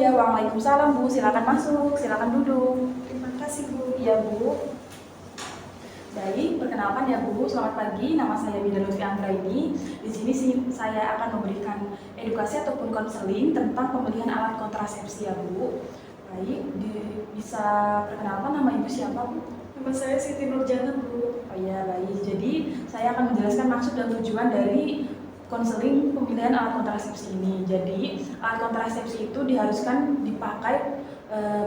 iya, waalaikumsalam Bu. Silakan masuk, silakan duduk. Terima kasih Bu. Iya Bu. Baik, perkenalkan ya Bu. Selamat pagi. Nama saya Bida Lutfi Anggraini. Di sini saya akan memberikan edukasi ataupun konseling tentang pembelian alat kontrasepsi ya Bu. Baik, bisa perkenalkan nama Ibu siapa Bu? Nama saya Siti Nurjana Bu. Oh iya, baik. Jadi saya akan menjelaskan maksud dan tujuan dari konseling pemilihan alat kontrasepsi ini. Jadi alat kontrasepsi itu diharuskan dipakai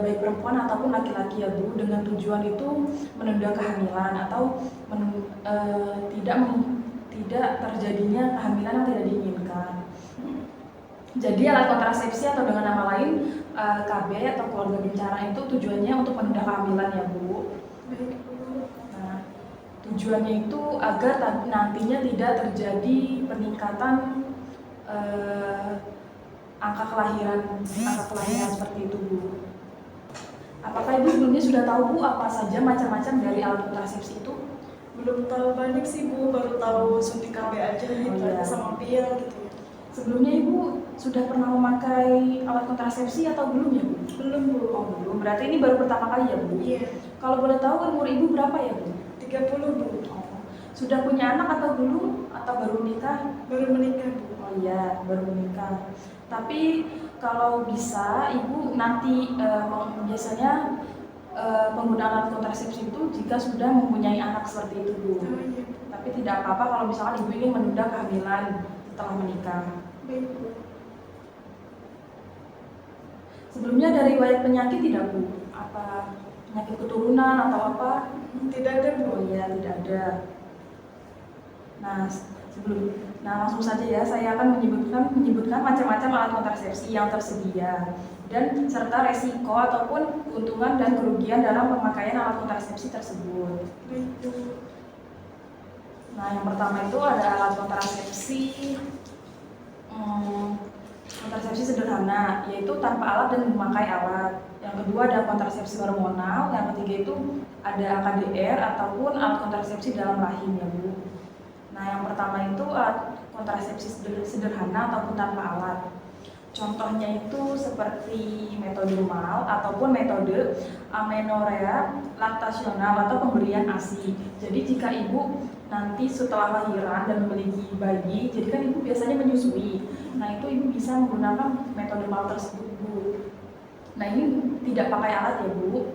baik perempuan ataupun laki-laki ya Bu, dengan tujuan itu menunda kehamilan atau tidak terjadinya kehamilan yang tidak diinginkan. Jadi alat kontrasepsi atau dengan nama lain KB atau keluarga berencana itu tujuannya untuk menunda kehamilan ya Bu. Baik Bu. Nah, tujuannya itu agar nantinya tidak terjadi peningkatan angka kelahiran seperti itu Bu. Apakah Ibu sebelumnya sudah tahu Bu apa saja macam-macam dari alat kontrasepsi itu? Belum tahu banyak sih Bu, baru tahu suntik KB aja gitu iya. sama pil gitu ya. Sebelumnya Ibu sudah pernah memakai alat kontrasepsi atau belum ya Bu? Belum Bu. Oh belum, berarti ini baru pertama kali ya Bu? Iya. Kalau boleh tahu umur Ibu berapa ya Bu? 30 Bu. Oh. Sudah punya anak atau belum? Atau baru menikah? Baru menikah Bu. Oh iya, baru menikah. Tapi kalau bisa Ibu nanti biasanya penggunaan alat kontrasepsi itu jika sudah mempunyai anak seperti itu Bu. Oh iya. Tapi tidak apa-apa kalau misalkan Ibu ingin menunda kehamilan setelah menikah. Baik Bu. Sebelumnya ada riwayat penyakit tidak Bu? Apa penyakit keturunan atau apa? Tidak ada Bu. Oh iya, tidak ada. Nah, langsung saja ya, saya akan menyebutkan macam-macam alat kontrasepsi yang tersedia dan serta resiko ataupun keuntungan dan kerugian dalam pemakaian alat kontrasepsi tersebut. Baik Bu. Nah, yang pertama itu ada alat kontrasepsi sederhana, yaitu tanpa alat dan memakai alat. Yang kedua ada kontrasepsi hormonal, yang ketiga itu ada AKDR ataupun alat kontrasepsi dalam rahim ya Bu. Nah, yang pertama itu alat kontrasepsi sederhana ataupun tanpa alat. Contohnya itu seperti metode MAL ataupun metode amenorea laktasional atau pemberian ASI. Jadi jika ibu nanti setelah lahiran dan memiliki bayi, jadi kan ibu biasanya menyusui. Nah, itu ibu bisa menggunakan metode MAL tersebut Bu. Nah, ini tidak pakai alat ya Bu.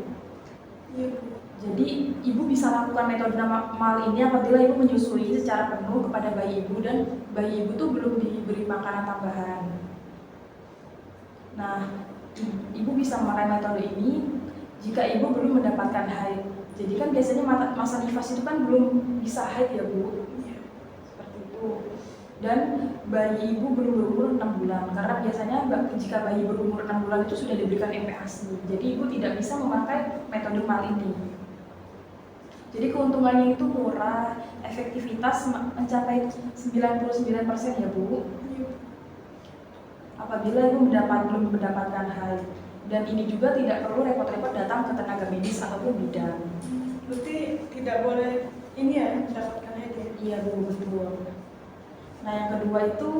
Iya Bu. Jadi ibu bisa lakukan metode MAL ini apabila ibu menyusui secara penuh kepada bayi ibu dan bayi ibu tuh belum diberi makanan tambahan. Nah, ibu bisa memakai metode ini jika ibu belum mendapatkan haid. Jadi kan biasanya masa nifas itu kan belum bisa haid ya Bu. Iya. Seperti itu. Dan bayi ibu belum berumur 6 bulan karena biasanya jika bayi berumur 6 bulan itu sudah diberikan MPASI. Jadi ibu tidak bisa memakai metode MAL ini. Jadi keuntungannya itu murah, efektivitas mencapai 99% ya Bu. Iya. Apabila ibu belum mendapatkan haid, dan ini juga tidak perlu repot-repot datang ke tenaga medis ataupun bidan. Berarti tidak boleh ini ya mendapatkan haid ya? Iya Bu, betul. Nah, yang kedua itu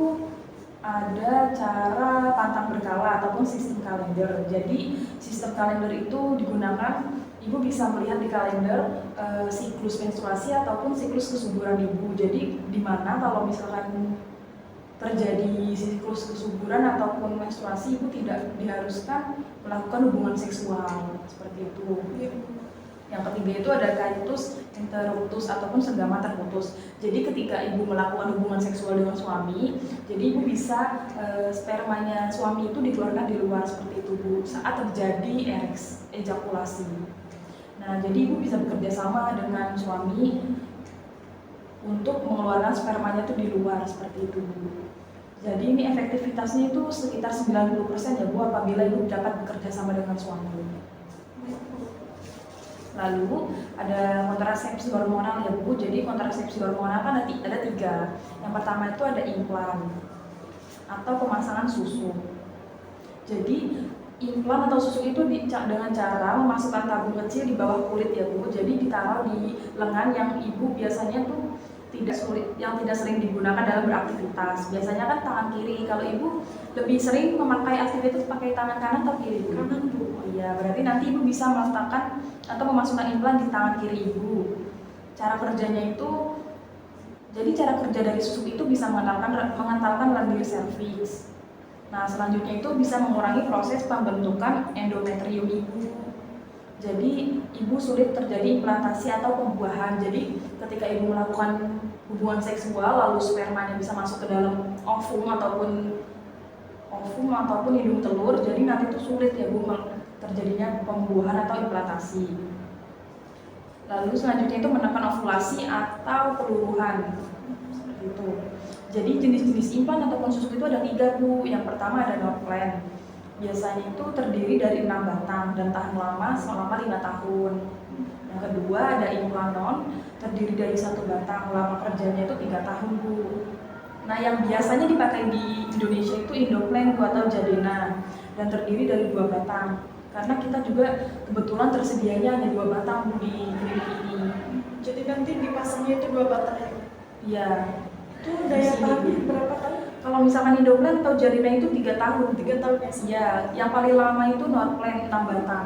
ada cara pantang berkala ataupun sistem kalender. Jadi sistem kalender itu digunakan, ibu bisa melihat di kalender siklus menstruasi ataupun siklus kesuburan ibu. Jadi di mana kalau misalkan terjadi siklus kesuburan ataupun menstruasi, ibu tidak diharuskan melakukan hubungan seksual seperti itu. Iya. Yang ketiga itu ada coitus interruptus ataupun senggama terputus. Jadi ketika ibu melakukan hubungan seksual dengan suami, jadi ibu bisa spermanya suami itu dikeluarkan di luar seperti itu Bu, saat terjadi ejakulasi. Nah, jadi ibu bisa bekerja sama dengan suami untuk mengeluarkan spermanya itu di luar seperti itu Bu. Jadi ini efektivitasnya itu sekitar 90% ya Bu apabila ibu dapat bekerja sama dengan suami. Lalu ada kontrasepsi hormonal ya Bu. Jadi kontrasepsi hormonal kan ada 3. Yang pertama itu ada implan atau pemasangan susu. Jadi implan atau susu itu dengan cara memasukkan tabung kecil di bawah kulit ya Bu. Jadi ditaruh di lengan yang ibu biasanya tuh tidak sering digunakan dalam beraktivitas. Biasanya kan tangan kiri. Kalau ibu lebih sering memakai aktivitas pakai tangan kanan atau kiri? Kanan Bu. Oh iya, berarti nanti ibu bisa meletakkan atau memasukkan implan di tangan kiri ibu. Cara kerjanya itu, jadi cara kerja dari susuk itu bisa mengentalkan lendir serviks. Nah, selanjutnya itu bisa mengurangi proses pembentukan endometrium ibu. Jadi ibu sulit terjadi implantasi atau pembuahan. Jadi ketika ibu melakukan hubungan seksual lalu spermanya bisa masuk ke dalam ovum ataupun hidung telur, jadi nanti itu sulit ya Bu terjadinya pembuahan atau implantasi. Lalu selanjutnya itu menekan ovulasi atau peluruhan. Seperti itu. Jadi jenis-jenis implan ataupun susuk itu ada 3 Bu. Yang pertama ada Norplant. Biasanya itu terdiri dari 6 batang dan tahan lama selama 5 tahun. Yang kedua ada Implanon, terdiri dari 1 batang, lama kerjanya itu 3 tahun Bu. Nah yang biasanya dipakai di Indonesia itu Indoplan Bu atau Jadena dan terdiri dari 2 batang. Karena kita juga kebetulan tersedianya hanya 2 batang Bu di klinik ini. Jadi nanti dipasangnya itu 2 batang ya? Iya. Itu daya tahannya berapa tahun? Kalau misalkan Indoplan atau Jadena itu 3 tahun. 3 tahun ya? Iya, yang paling lama itu Norplant 6 batang.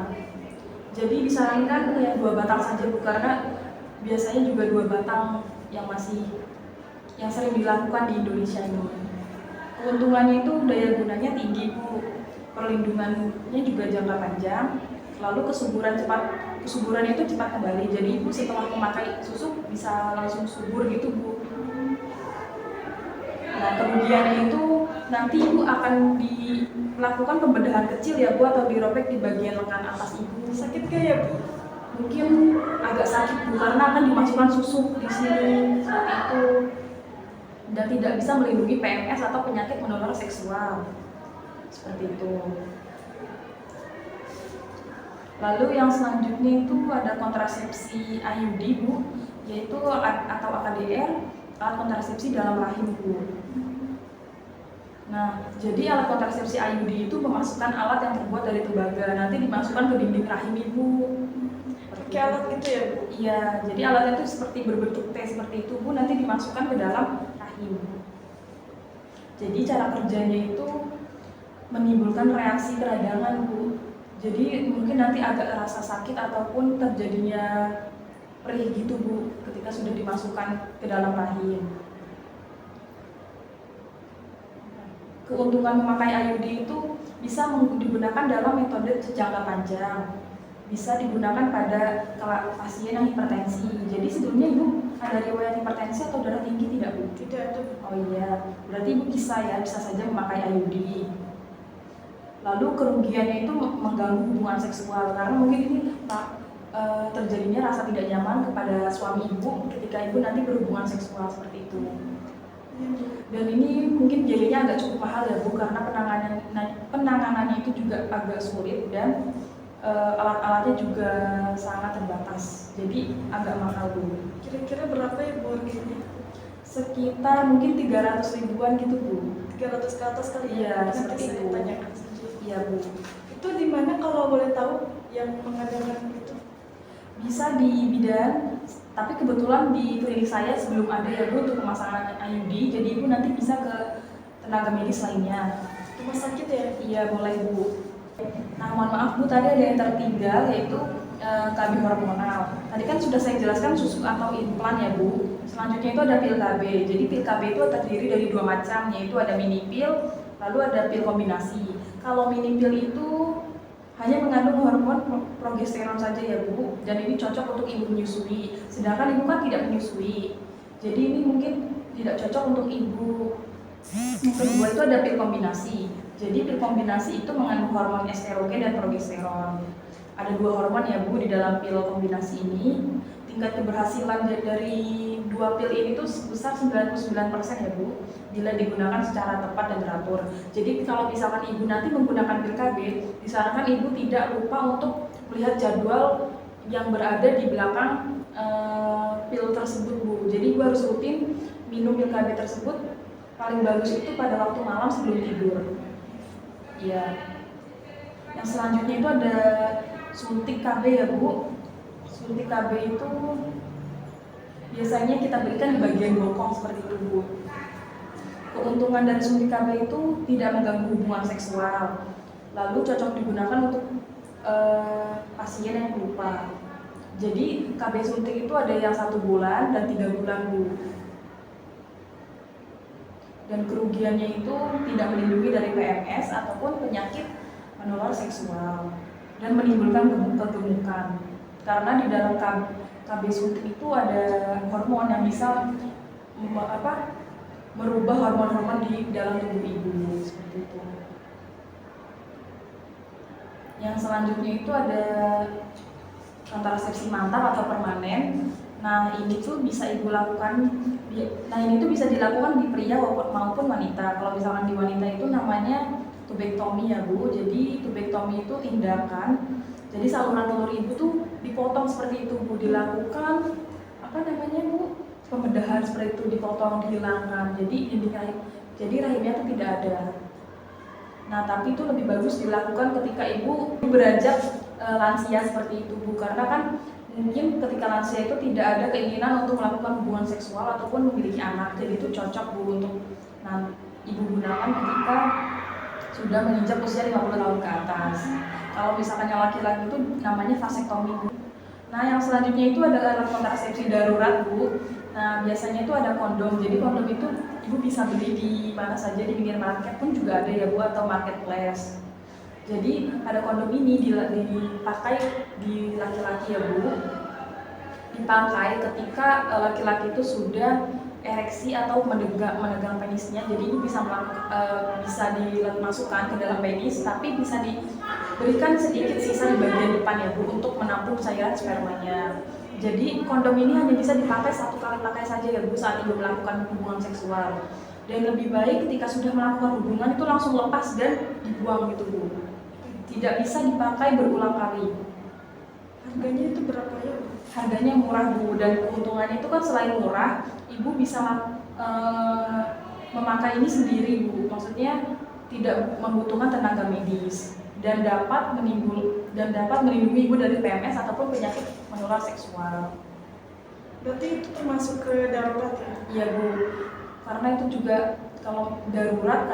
Jadi disarankan yang 2 batang saja Bu, karena biasanya juga 2 batang yang sering dilakukan di Indonesia ini. Keuntungannya itu daya gunanya tinggi Bu, perlindungannya juga jangka panjang, lalu kesuburannya itu cepat kembali. Jadi Ibu setelah memakai susuk bisa langsung subur gitu Bu. Nah kemudiannya itu nanti Ibu akan dilakukan pembedahan kecil ya Bu, atau dirobek di bagian lengan atas Ibu. Sakit gak ya Bu? Mungkin agak sakit Bu, karena akan dimasukkan susuk di sini seperti itu, dan tidak bisa melindungi PMS atau penyakit menular seksual seperti itu. Lalu yang selanjutnya itu ada kontrasepsi IUD Bu, yaitu atau AKDR, alat kontrasepsi dalam rahim Bu. Nah, jadi alat kontrasepsi IUD itu memasukkan alat yang terbuat dari tembaga, nanti dimasukkan ke dinding rahim ibu. Pakai alat gitu ya Bu? Iya, jadi alatnya itu seperti berbentuk T seperti itu Bu, nanti dimasukkan ke dalam rahim. Jadi cara kerjanya itu menimbulkan reaksi peradangan Bu. Jadi mungkin nanti agak rasa sakit ataupun terjadinya perih gitu Bu ketika sudah dimasukkan ke dalam rahim. Keuntungan memakai IUD itu bisa digunakan dalam metode jangka panjang, bisa digunakan pada pasien yang hipertensi. Jadi sebelumnya Ibu ada riwayat hipertensi atau darah tinggi tidak Bu? Tidak ada. Oh iya, berarti Ibu bisa saja memakai IUD. Lalu kerugiannya itu mengganggu hubungan seksual, karena mungkin ini terjadinya rasa tidak nyaman kepada suami Ibu ketika Ibu nanti berhubungan seksual seperti itu. Dan ini mungkin biayanya agak cukup mahal ya Bu, karena penanganannya itu juga agak sulit dan alat-alatnya juga sangat terbatas, jadi agak mahal Bu. Kira-kira berapa ya Bu harganya? Sekitar mungkin 300 ribuan gitu Bu. 300 ke atas kali ya? Iya, Nanti seperti saya itu. tanyakan saja. Iya Bu. Itu di mana kalau boleh tahu yang mengadakan itu? Bisa di bidan, tapi kebetulan di klinik saya sebelum ada ya Bu untuk pemasangan IUD, jadi Ibu nanti bisa ke tenaga medis lainnya. Rumah sakit ya? Iya boleh Bu. Nah mohon maaf Bu, tadi ada yang tertinggal yaitu KB hormonal. Tadi kan sudah saya jelaskan susuk atau implan ya Bu. Selanjutnya itu ada pil KB. Jadi pil KB itu terdiri dari 2 macam, yaitu ada mini pil, lalu ada pil kombinasi. Kalau mini pil itu hanya mengandung hormon progesteron saja ya Bu, dan ini cocok untuk ibu menyusui. Sedangkan ibu kan tidak menyusui, jadi ini mungkin tidak cocok untuk ibu. Yang kedua itu ada pil kombinasi. Jadi pil kombinasi itu mengandung hormon estrogen dan progesteron. Ada 2 hormon ya Bu di dalam pil kombinasi ini. Tingkat keberhasilan dari 2 pil ini tuh sebesar 99% ya Bu, bila digunakan secara tepat dan teratur. Jadi kalau misalkan ibu nanti menggunakan pil KB, disarankan ibu tidak lupa untuk melihat jadwal yang berada di belakang pil tersebut Bu. Jadi ibu harus rutin minum pil KB tersebut, paling bagus itu pada waktu malam sebelum tidur. Iya. Yang selanjutnya itu ada suntik KB ya Bu. Suntik KB itu biasanya kita berikan di bagian bokong seperti itu Bu. Keuntungan dari suntik KB itu tidak mengganggu hubungan seksual, lalu cocok digunakan untuk pasien yang pelupa. Jadi KB suntik itu ada yang 1 bulan dan 3 bulan Bu. Dan kerugiannya itu tidak melindungi dari PMS ataupun penyakit menular seksual dan menimbulkan kegemukan. Karena di dalam KB suntik itu ada hormon yang bisa merubah hormon-hormon di dalam tubuh ibu seperti itu. Yang selanjutnya itu ada kontrasepsi mantap atau permanen. Nah ini tuh bisa ibu lakukan. Nah ini tuh bisa dilakukan di pria maupun wanita. Kalau misalkan di wanita itu namanya tubektomi ya Bu. Jadi tubektomi itu tindakan. Jadi saluran telur ibu tuh dipotong seperti itu Bu. Dilakukan Bu? Pembedahan seperti itu, dipotong, dihilangkan. Jadi rahimnya itu tidak ada. Nah tapi itu lebih bagus dilakukan ketika ibu beranjak lansia seperti itu Bu. Karena kan mungkin ketika lansia itu tidak ada keinginan untuk melakukan hubungan seksual ataupun memiliki anak. Jadi itu cocok Bu untuk ibu gunakan ketika sudah menginjak usia 50 tahun ke atas. Kalau misalkan yang laki-laki itu namanya vasektomi Bu. Nah yang selanjutnya itu adalah alat kontrasepsi darurat Bu. Nah biasanya itu ada kondom. Jadi kondom itu ibu bisa beli di mana saja, di pinggir market pun juga ada ya Bu, atau marketplace. Jadi pada kondom ini dipakai di laki-laki ya Bu. Dipakai ketika laki-laki itu sudah ereksi atau menegang penisnya. Jadi ibu bisa dimasukkan ke dalam penis, tapi bisa diberikan sedikit sisa di bagian depan ya Bu untuk menampung cairan spermanya. Jadi kondom ini hanya bisa dipakai 1 kali pakai saja ya Bu saat ibu melakukan hubungan seksual. Dan lebih baik ketika sudah melakukan hubungan itu langsung lepas dan dibuang gitu Bu. Tidak bisa dipakai berulang kali. Harganya itu berapa ya Bu? Harganya murah Bu, dan keuntungannya itu kan selain murah, ibu bisa memakai ini sendiri Bu. Maksudnya tidak membutuhkan tenaga medis dan dapat melindungi ibu dari PMS ataupun penyakit menular seksual. Berarti itu termasuk ke darurat ya? Iya Bu, karena itu juga kalau darurat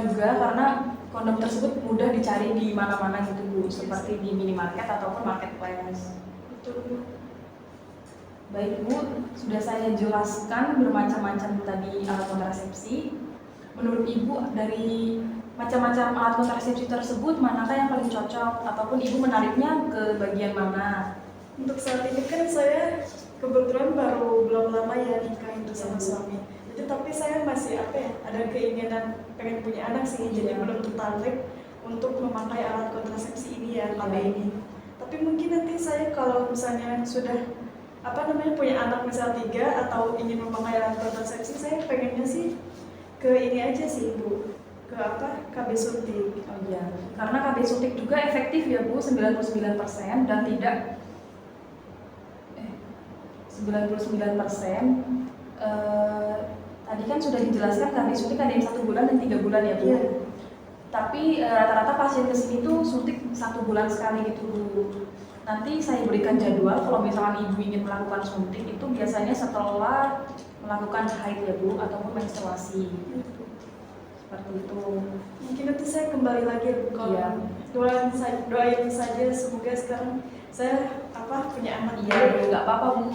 juga karena kondom tersebut mudah dicari di mana-mana gitu Bu, seperti di minimarket ataupun marketplace. Betul Bu. Baik Bu, sudah saya jelaskan bermacam-macam tadi alat kontrasepsi. Menurut Ibu dari macam-macam alat kontrasepsi tersebut manakah yang paling cocok ataupun Ibu menariknya ke bagian mana? Untuk saat ini kan saya kebetulan belum lama ya nikah itu sama suami. Jadi tapi saya masih ada keinginan pengen punya anak sih. Jadi belum tertarik untuk memakai alat kontrasepsi ini ya, KB ini. Tapi mungkin nanti saya kalau misalnya sudah punya anak misal 3 atau ingin memakai alat kontrasepsi, saya pengennya sih ke ini aja sih Bu, ke KB suntik. Oh iya, karena KB suntik juga efektif ya Bu, 99% dan tidak 99%. Tadi kan sudah dijelaskan KB suntik ada yang 1 bulan dan 3 bulan ya Bu. Iya. Tapi rata-rata pasien kesini tuh suntik 1 bulan sekali gitu Bu. Nanti saya berikan jadwal kalau misalkan ibu ingin melakukan suntik itu biasanya setelah melakukan haid ya Bu ataupun menstruasi. Seperti itu. Mungkin nanti saya kembali lagi kalau doain saja semoga sekarang saya punya anak. Iya, nggak apa-apa Bu.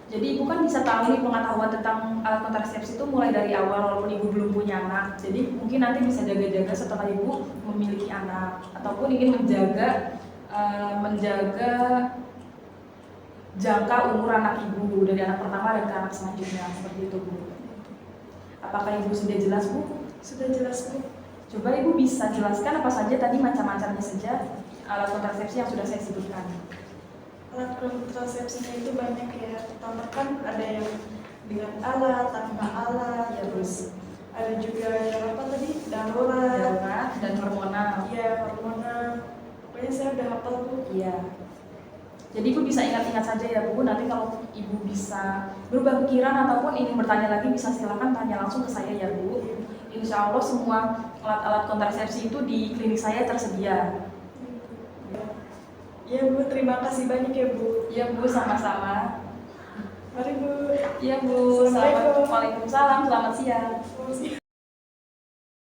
Jadi ibu kan bisa tahu nih pengetahuan tentang alat kontrasepsi itu mulai dari awal walaupun ibu belum punya anak. Jadi mungkin nanti bisa jaga-jaga setelah ibu memiliki anak ataupun ingin menjaga jangka umur anak ibu dari anak pertama dan ke anak selanjutnya seperti itu Bu. Apakah ibu sudah jelas Bu? Sudah jelas Bu. Coba ibu bisa jelaskan apa saja tadi macam-macamnya saja alat kontrasepsi yang sudah saya sebutkan. Alat kontrasepsinya itu banyak ya. Pertama kan ada yang dengan alat, tanpa alat, Ya, terus ada juga yang darurat dan hormonal. Iya, hormonal. Pokoknya saya udah hafal Bu. Iya. Jadi ibu bisa ingat-ingat saja ya Bu. Nanti kalau ibu bisa berubah pikiran ataupun ingin bertanya lagi bisa silakan tanya langsung ke saya ya Bu. Insya Allah semua alat-alat kontrasepsi itu di klinik saya tersedia. Iya Bu, terima kasih banyak ya Bu. Iya Bu, sama-sama. Mari Bu. Iya Bu, Assalamualaikum. Waalaikumsalam, selamat siang. Bu.